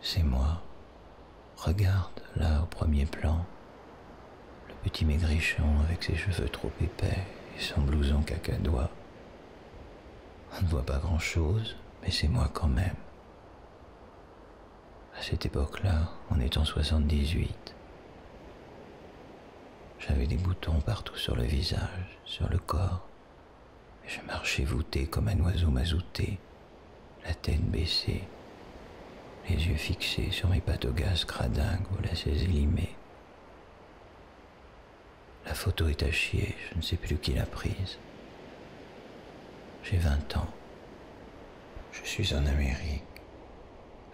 C'est moi. Regarde, là, au premier plan, le petit maigrichon avec ses cheveux trop épais et son blouson cacadois. On ne voit pas grand-chose, mais c'est moi quand même. À cette époque-là, on est en 78. J'avais des boutons partout sur le visage, sur le corps, et je marchais voûté comme un oiseau mazouté, la tête baissée, les yeux fixés sur mes pattes au gaz cradingues aux lacets élimés. La photo est à chier, je ne sais plus qui l'a prise. J'ai 20 ans. Je suis en Amérique,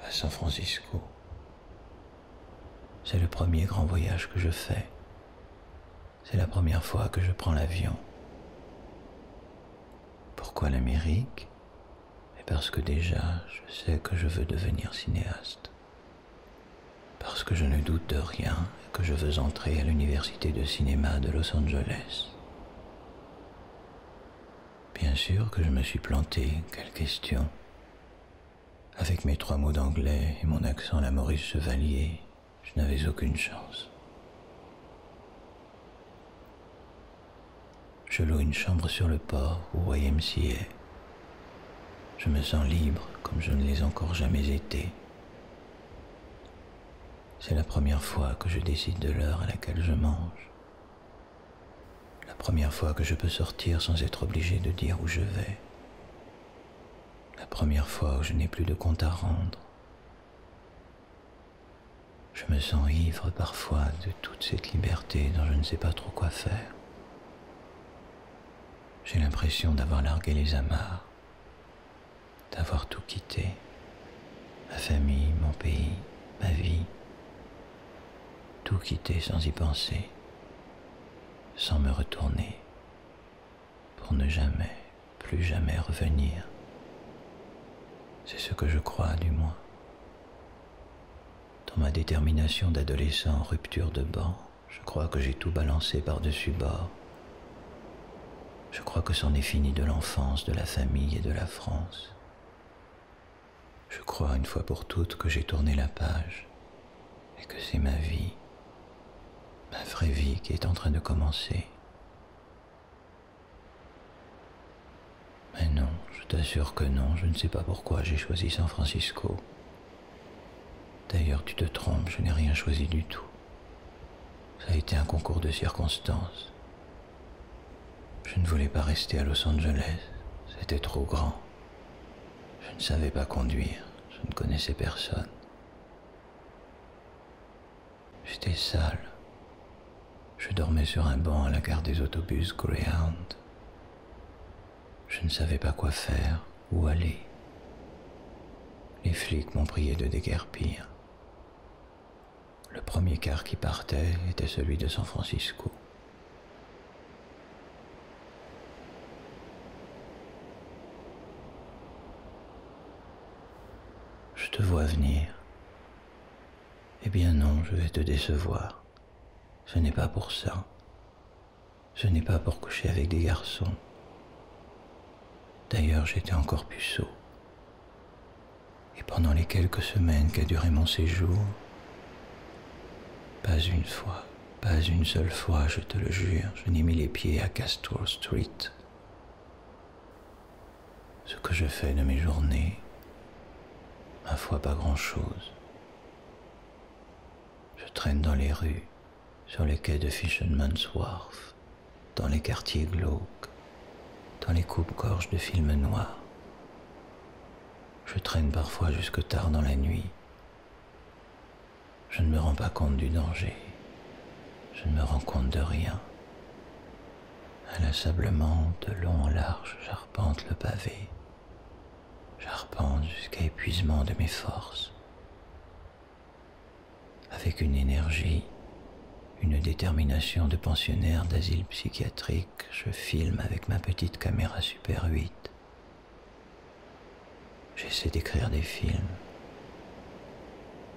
à San Francisco. C'est le premier grand voyage que je fais. C'est la première fois que je prends l'avion. Pourquoi l'Amérique? Parce que déjà, je sais que je veux devenir cinéaste. Parce que je ne doute de rien et que je veux entrer à l'université de cinéma de Los Angeles. Bien sûr que je me suis planté, quelle question. Avec mes 3 mots d'anglais et mon accent à la Maurice Chevalier, je n'avais aucune chance. Je loue une chambre sur le port au YMCA. Je me sens libre comme je ne l'ai encore jamais été. C'est la première fois que je décide de l'heure à laquelle je mange. La première fois que je peux sortir sans être obligé de dire où je vais. La première fois où je n'ai plus de compte à rendre. Je me sens ivre parfois de toute cette liberté dont je ne sais pas trop quoi faire. J'ai l'impression d'avoir largué les amarres, d'avoir tout quitté, ma famille, mon pays, ma vie, tout quitté sans y penser, sans me retourner, pour ne jamais, plus jamais revenir. C'est ce que je crois, du moins. Dans ma détermination d'adolescent en rupture de banc, je crois que j'ai tout balancé par-dessus bord. Je crois que c'en est fini de l'enfance, de la famille et de la France. Je crois une fois pour toutes que j'ai tourné la page et que c'est ma vie, ma vraie vie qui est en train de commencer. Mais non, je t'assure que non, je ne sais pas pourquoi j'ai choisi San Francisco. D'ailleurs, tu te trompes, je n'ai rien choisi du tout. Ça a été un concours de circonstances. Je ne voulais pas rester à Los Angeles, c'était trop grand. Je ne savais pas conduire, je ne connaissais personne. J'étais sale. Je dormais sur un banc à la gare des autobus Greyhound. Je ne savais pas quoi faire, où aller. Les flics m'ont prié de déguerpir. Le premier car qui partait était celui de San Francisco. Je te vois venir. Eh bien non, je vais te décevoir. Ce n'est pas pour ça. Ce n'est pas pour coucher avec des garçons. D'ailleurs, j'étais encore puceau. Et pendant les quelques semaines qu'a duré mon séjour, pas une fois, pas une seule fois, je te le jure, je n'ai mis les pieds à Castro Street. Ce que je fais de mes journées, ma foi, pas grand-chose. Je traîne dans les rues, sur les quais de Fisherman's Wharf, dans les quartiers glauques, dans les coupes-gorges de films noirs. Je traîne parfois jusque tard dans la nuit. Je ne me rends pas compte du danger. Je ne me rends compte de rien. Inlassablement, de long en large, j'arpente le pavé. J'arpente jusqu'à épuisement de mes forces. Avec une énergie, une détermination de pensionnaire d'asile psychiatrique, je filme avec ma petite caméra Super 8. J'essaie d'écrire des films.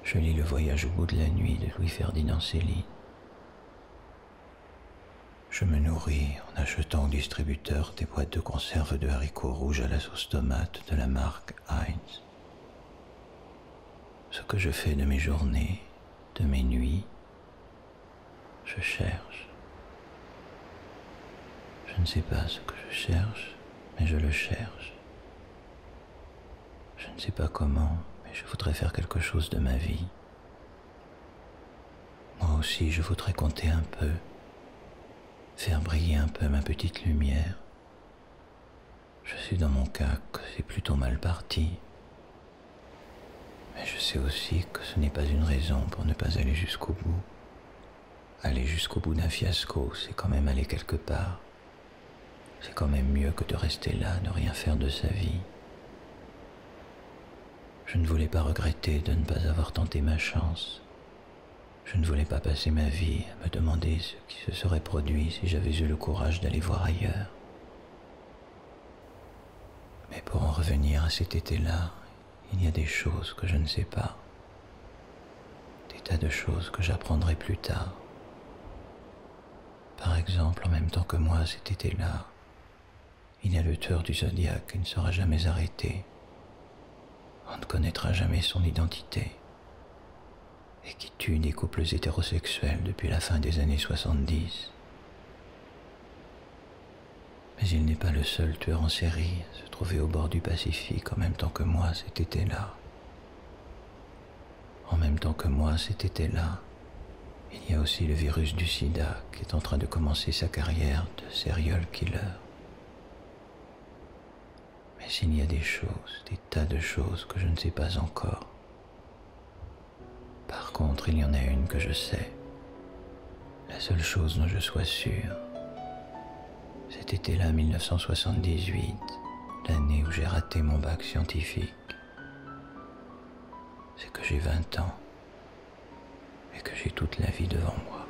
Je lis Le Voyage au bout de la nuit de Louis-Ferdinand Céline. Je me nourris en achetant au distributeur des boîtes de conserve de haricots rouges à la sauce tomate de la marque Heinz. ce que je fais de mes journées, de mes nuits, je cherche. Je ne sais pas ce que je cherche, mais je le cherche. Je ne sais pas comment, mais je voudrais faire quelque chose de ma vie. Moi aussi, je voudrais compter un peu, faire briller un peu ma petite lumière. Je sais dans mon cas que c'est plutôt mal parti. Mais je sais aussi que ce n'est pas une raison pour ne pas aller jusqu'au bout. Aller jusqu'au bout d'un fiasco, c'est quand même aller quelque part. C'est quand même mieux que de rester là, de rien faire de sa vie. Je ne voulais pas regretter de ne pas avoir tenté ma chance. Je ne voulais pas passer ma vie à me demander ce qui se serait produit si j'avais eu le courage d'aller voir ailleurs. Mais pour en revenir à cet été-là, il y a des choses que je ne sais pas. Des tas de choses que j'apprendrai plus tard. Par exemple, en même temps que moi cet été-là, il y a le tueur du Zodiaque qui ne sera jamais arrêté. On ne connaîtra jamais son identité. Et qui tue des couples hétérosexuels depuis la fin des années 70. Mais il n'est pas le seul tueur en série à se trouver au bord du Pacifique en même temps que moi cet été-là. En même temps que moi cet été-là, il y a aussi le virus du sida qui est en train de commencer sa carrière de serial killer. Mais il y a des choses, des tas de choses que je ne sais pas encore. Par contre, il y en a une que je sais. La seule chose dont je sois sûr, cet été-là 1978, l'année où j'ai raté mon bac scientifique, c'est que j'ai 20 ans et que j'ai toute la vie devant moi.